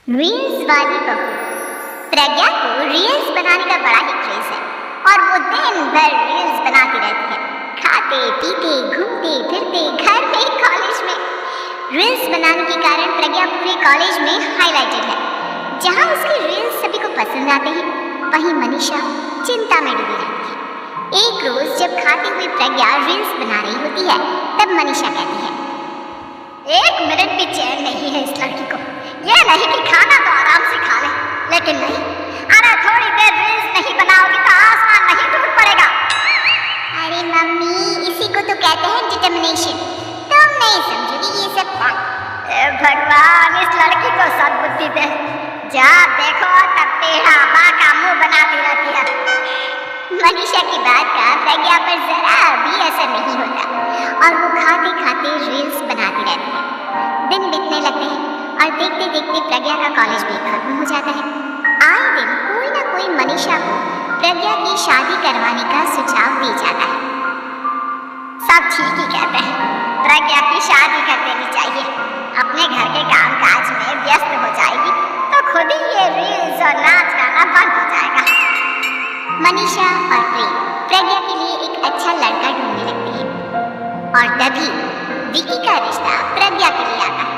Reels वाली बहू प्रज्ञा को रील्स बनाने का बड़ा ही क्रेज है और वो दिन भर रील्स बनाती रहती है, खाते पीते घूमते फिरते घर में कॉलेज में। रील्स बनाने के कारण प्रज्ञा पूरे कॉलेज में हाईलाइटेड है। जहां उसकी रील्स सभी को पसंद आते हैं, वहीं मनीषा चिंता में डूबी रहती है। एक रोज जब खाते हुए प्रज्ञा रील्स बना रही होती है, तब मनीषा कहती है, एक मिनट भी चैन नहीं है इस लड़की को। ये नहीं कि खाना तो आराम से खा ले, लेकिन नहीं, अरे थोड़ी देर रील्स नहीं बनाओगी तो आसमान नहीं टूट पड़ेगा। अरे मम्मी, इसी को तो कहते हैं डिटर्मिनेशन। तुम नहीं समझोगी ये सब। भगवान, इस लड़की को सद्बुद्धि दे। जब देखो तब टेढ़ा बाका मुंह बनाती रहती है। मनीषा की बात का प्रज्ञा पर जरा भी असर नहीं होता और वो खाते खाते रील्स बनाती रहती है। दिन बीतने लगते हैं और देखते देखते प्रज्ञा का कॉलेज भी खत्म हो जाता है। आए दिन कोई ना कोई मनीषा को प्रज्ञा की शादी करवाने का सुझाव दे जाता है। सब ठीक ही कहते हैं, प्रज्ञा की शादी कर देनी चाहिए। अपने घर के कामकाज में व्यस्त हो जाएगी तो खुद ही ये रील्स और नाच गाना बंद हो जाएगा। मनीषा और प्रेम प्रज्ञा के लिए एक अच्छा लड़का ढूंढने लगते हैं और तभी विकी का रिश्ता प्रज्ञा के लिए आता है,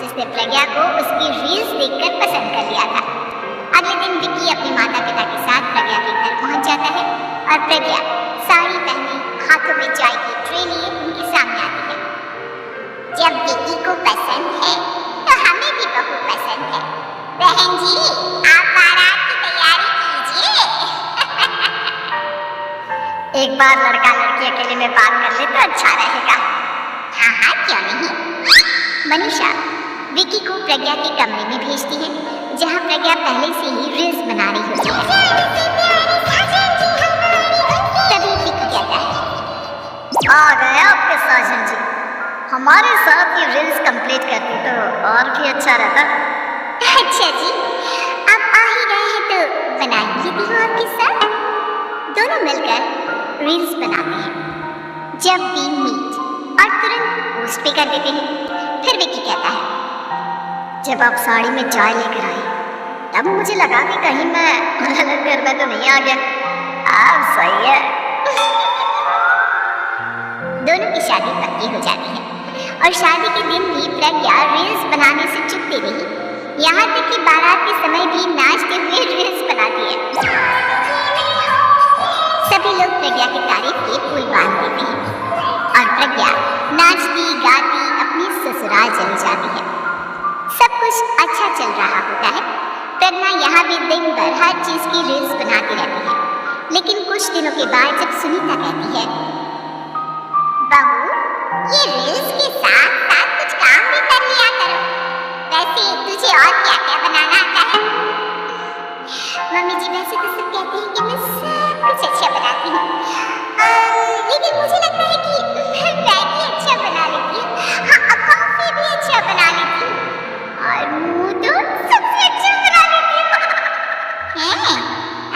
जिसने प्रज्ञा को उसकी रील्स देखकर पसंद कर लिया था। अगले दिन विकी अपने माता पिता के साथ प्रज्ञा के घर पहुंच जाता है और प्रज्ञा साड़ी पहने हाथों में चाय की ट्रे लिए उनके सामने आती है। जब विकी को पसंद है तो हमें भी बहू पसंद है। बहन जी, आप बारात की तैयारी कीजिए। एक बार लड़का लड़की अकेले में बात कर ले तो अच्छा रहेगा। हाँ हाँ, क्यों नहीं। मनीषा विकी को प्रज्ञा के कमरे में भेजती है, जहाँ प्रज्ञा पहले से ही रील्स बना रही होती है। तभी विकी कहता है, आ गए आपके साजन जी। हमारे साथ ये रील्स कंप्लीट करती तो और भी अच्छा रहता। अच्छा जी, आप आ ही गए हैं तो बना ही लेती हूँ आपके साथ। दोनों मिलकर रील्स बनाते हैं। जब वी मीट और तुरंत पोस्ट भी कर देते हैं। फिर विकी कहता है, जब आप साड़ी में चाय लेकर आई तब मुझे लगा कि कहीं मैं गलत घर में तो नहीं आ गया। आप सही है। दोनों की शादी पक्की हो जाती है और शादी के दिन भी प्रज्ञा रील्स बनाने से चुकती रही। यहाँ तक कि बारात के समय भी नाचते हुए रील्स बनाती है। सभी लोग प्रज्ञा की तारीफ के पुल बांध देते हैं और प्रज्ञा नाचती गाती अपनी ससुराल चली जाती है। सब कुछ अच्छा चल रहा होता है। प्रज्ञा यहाँ भी दिन भर हर चीज की रील्स बनाती रहती है। लेकिन कुछ दिनों के बाद जब सुनीता कहती है, बहू, ये रील्स के साथ साथ कुछ काम भी कर लिया करो। वैसे तुझे और क्या क्या बनाना आता है? मम्मी जी, वैसे तो सब कहते हैं कि मैं सब कुछ अच्छा बनाती हूँ, लेकिन मुझे लगता है कि मैं मैगी अच्छा बना लेती हूँ। हाँ, कॉफी भी अच्छा बना लेती हूँ और मुँह तो सबसे अच्छा बना लेती हूँ।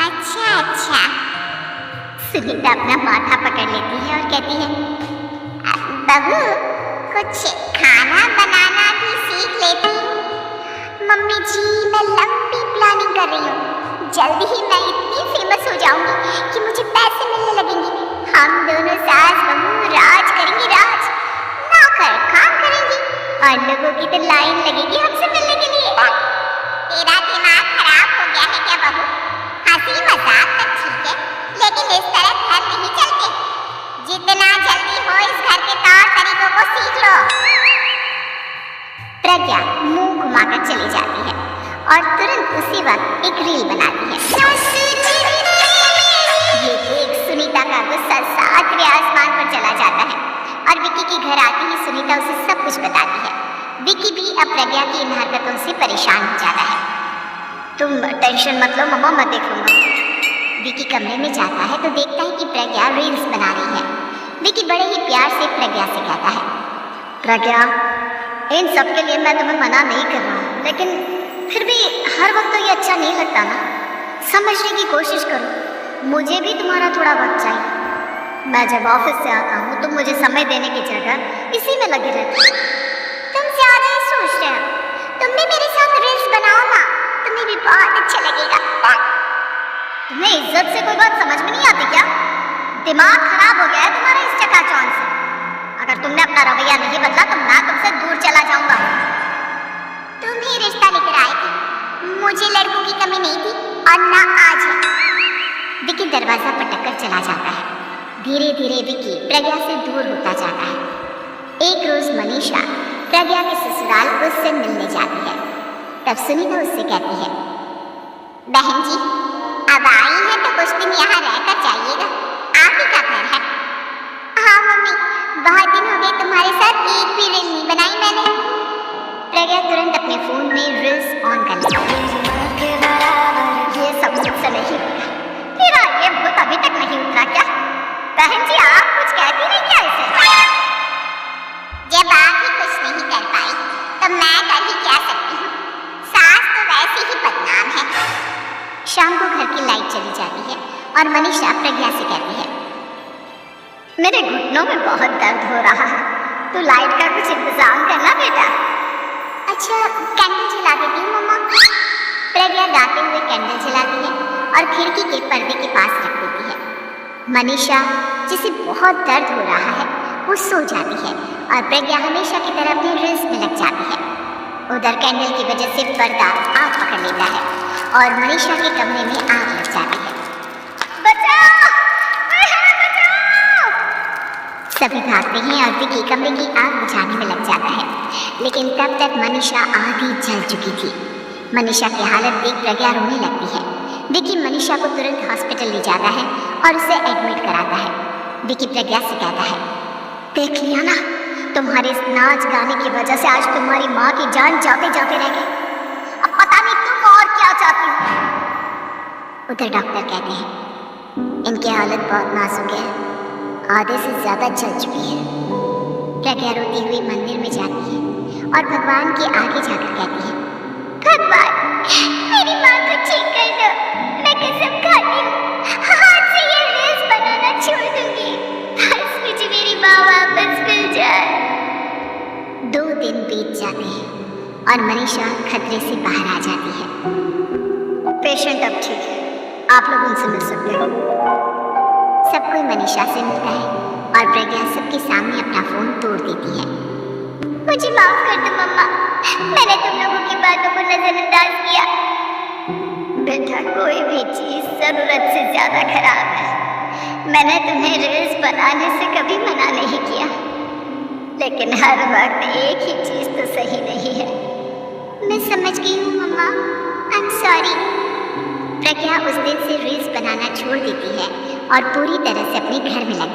अच्छा अच्छा। सुनीता अपना माथा पकड़ लेती है और कहती है, बहू, कुछ खाना बनाना भी सीख लेती। मम्मी जी, मैं लंबी प्लानिंग कर रही हूँ। जल्दी ही मैं इतनी फेमस हो जाऊंगी कि मुझे पैसे मिलने लगेंगे। हम दोनों सास बहू राज करेंगे, राज। नौकर काम करेंगे और लोगों की तो लाइन लगेगी हमसे मिलने के लिए। तेरा दिमाग खराब हो गया है क्या बहू? हंसी मजाक तो ठीक है, लेकिन इस तरह घर नहीं चलते। जितना जल्दी हो इस घर के तौर तरीकों को सीख लो। प्रज्ञा मुंह घुमाकर चली जाती है और तुरंत उसी वक्त एक रील बनाती है। ये देख सुनीता का गुस्सा सातवें आसमान पर चला जाता है और विकी के घर आते ही सुनीता उसे सब कुछ बताती है। विकी भी अब प्रज्ञा की इन हरकतों से परेशान हो जाता है। तुम टेंशन मत लो मम्मा, मैं देख लूंगा। विकी कमरे में जाता है तो देखता है कि प्रज्ञा रील्स बना रही है। विकी बड़े ही प्यार से प्रज्ञा से कहता है, प्रज्ञा, इन सब के लिए मैं तुम्हें मना नहीं कर रहा हूँ, लेकिन फिर भी हर वक्त तो ये अच्छा नहीं लगता ना। समझने की कोशिश करो, मुझे भी तुम्हारा थोड़ा वक्त चाहिए। मैं जब ऑफिस से आता हूँ तो मुझे समय देने की जगह इसी में लगे रहती। तुम ज्यादा ही सोच रहे हो। तुम भी मेरे साथ रील्स बनाओ ना। तुम्हें इज्जत से कोई बात समझ में नहीं आती क्या? दिमाग खराब हो गया है तुम्हारा इस चकाचौंध से। अगर तुमने अपना रवैया नहीं बदला तो मैं तुमसे दूर चला जाऊंगा। तुम ही रिश्ता लेकर आए थे, मुझे लड़कों की कमी नहीं थी और ना आज है। विकी दरवाजा पटक कर चला जाता है। धीरे धीरे विकी प्रज्ञा से दूर होता जाता है। एक रोज मनीषा प्रज्ञा के ससुराल उससे मिलने जाती है। तब सुनीता उससे कहती है, बहन जी अब आई है तो कुछ दिन यहाँ रहकर जाइएगा, आप ही का घर है। हाँ मम्मी, बहुत दिन हो गए तुम्हारे साथ एक भी रील नहीं बनाई मैंने। प्रज्ञा तुरंत अपने फोन में रील्स ऑन कर लेती है। ये सब मुझसे नहीं होगा। तेरा ये भूत अभी तक नहीं उतरा क्या? बहन जी आप कुछ कहती नहीं क्या इसे? जब आप ही कुछ नहीं कर पाई तो मैं कर ही क्या सकती हूँ? सास तो वैसे ही बदनाम है। शाम को घर की लाइट चली जाती है और मनीषा प्रज्ञा से कहती है, मेरे घुटनों में बहुत दर्द हो रहा है, तो लाइट का कुछ इंतजाम करना बेटा। अच्छा कैंडल जला देती हूँ मम्मा। प्रज्ञा गाते हुए कैंडल जलाती है और खिड़की के पर्दे के पास रख देती है। मनीषा जिसे बहुत दर्द हो रहा है वो सो जाती है और प्रज्ञा हमेशा की तरह अपने रील्स में लग जाती है। उधर कैंडल की वजह से पर्दा आग पकड़ लेता है और मनीषा के कमरे में आग लग जाती है। बचाओ! बचाओ! सभी भागते हैं और विकी कमरे की आग बुझाने में लग जाता है, लेकिन तब तक मनीषा आधी जल चुकी थी। मनीषा की हालत देख प्रज्ञा रोने लगती है। विकी मनीषा को तुरंत हॉस्पिटल ले जाता है और उसे एडमिट कराता है। विकी प्रज्ञा से कहता है, देख लिया ना, तुम्हारे इस नाच गाने की वजह से आज तुम्हारी माँ की जान जाते जाते रह गई। अब पता नहीं तुम और क्या चाहती हो। उधर डॉक्टर कहते हैं, इनकी हालत बहुत नाजुक है, आधे से ज्यादा चल चुकी है। प्रज्ञा रोती हुई मंदिर में जाती है और भगवान के आगे जाकर कहती है, भगवान मेरी माँ को ठीक कर दो, मैं कसम खाती हूँ आज से ये रील्स बनाना छोड़ दूंगी, बस मुझे मेरी माँ वापस मिल जाए। 2 दिन बीत जाते हैं और मनीषा खतरे से बाहर आ जाती है। पेशेंट अब ठीक है, आप लोग उनसे मिल सकते हो। सब कोई मनीषा से मिलता है और प्रज्ञा सबके सामने अपना फोन तोड़ देती है। मुझे माफ कर दो मम्मा, मैंने तुम लोगों की बातों को नजरअंदाज किया। बेटा कोई भी चीज जरूरत से ज्यादा खराब है। मैंने तुम्हें रील्स बनाने से कभी मना नहीं किया, लेकिन हर वक्त एक ही चीज तो सही नहीं है। मैं समझ गई हूँ मम्मा, आई एम सॉरी। प्रज्ञा उस दिन से रील्स बनाना छोड़ देती है और पूरी तरह से अपने घर में लग